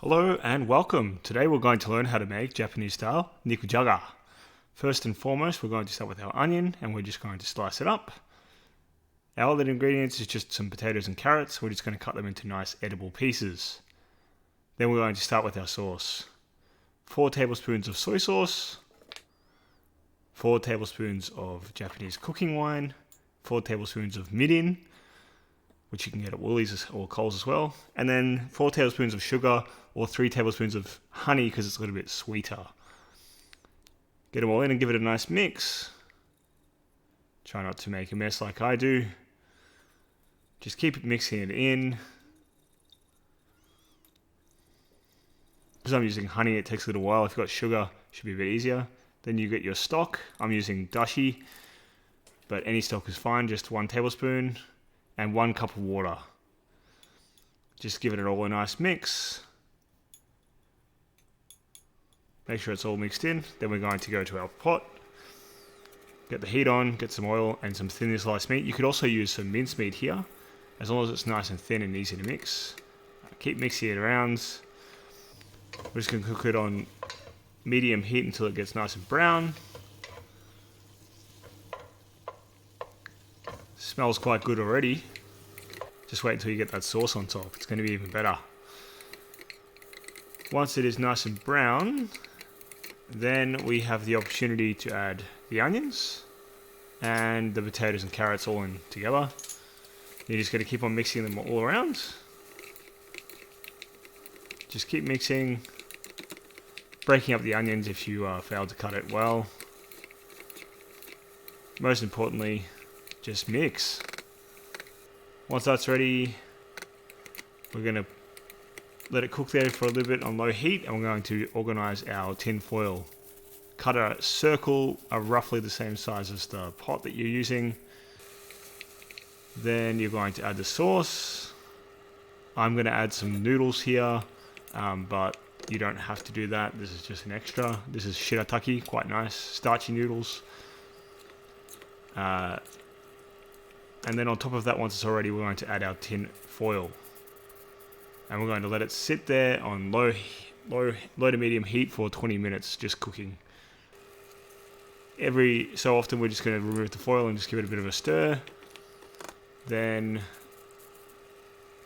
Hello and welcome. Today we're going to learn how to make Japanese style Nikujyaga. First and foremost, we're going to start with our onion and we're just going to slice it up. Our other ingredients is just some potatoes and carrots. We're just going to cut them into nice edible pieces. Then we're going to start with our sauce. 4 tablespoons of soy sauce, 4 tablespoons of Japanese cooking wine, 4 tablespoons of mirin, which you can get at Woolies or Coles as well, and then 4 tablespoons of sugar or 3 tablespoons of honey because it's a little bit sweeter. Get them all in and give it a nice mix. Try not to make a mess like I do. Just keep mixing it in. Because I'm using honey, it takes a little while. If you've got sugar, it should be a bit easier. Then you get your stock. I'm using dashi, but any stock is fine, just 1 tablespoon. And 1 cup of water. Just give it all a nice mix. Make sure it's all mixed in. Then we're going to go to our pot. Get the heat on, get some oil and some thinly sliced meat. You could also use some minced meat here, as long as it's nice and thin and easy to mix. Keep mixing it around. We're just going to cook it on medium heat until it gets nice and brown. Smells quite good already. Just wait until you get that sauce on top. It's going to be even better. Once it is nice and brown, then we have the opportunity to add the onions and the potatoes and carrots all in together. You're just going to keep on mixing them all around. Just keep mixing, breaking up the onions if you failed to cut it well. Most importantly, just mix. Once that's ready, we're going to let it cook there for a little bit on low heat, and we're going to organize our tin foil. Cut a circle roughly the same size as the pot that you're using. Then you're going to add the sauce. I'm going to add some noodles here, but you don't have to do that. This is just an extra. This is shirataki, quite nice, starchy noodles. And then on top of that, once it's already, we're going to add our tin foil. And we're going to let it sit there on low to medium heat for 20 minutes, just cooking. Every so often, we're just going to remove the foil and just give it a bit of a stir. Then,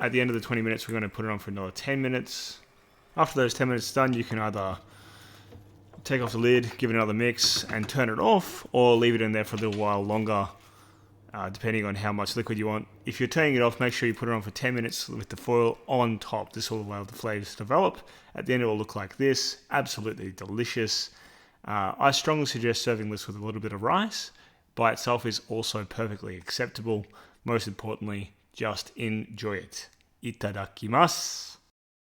at the end of the 20 minutes, we're going to put it on for another 10 minutes. After those 10 minutes done, you can either take off the lid, give it another mix, and turn it off, or leave it in there for a little while longer. Depending on how much liquid you want. If you're turning it off, make sure you put it on for 10 minutes with the foil on top. This will allow the flavors to develop. At the end, it will look like this. Absolutely delicious. I strongly suggest serving this with a little bit of rice. By itself is also perfectly acceptable. Most importantly, just enjoy it. Itadakimasu.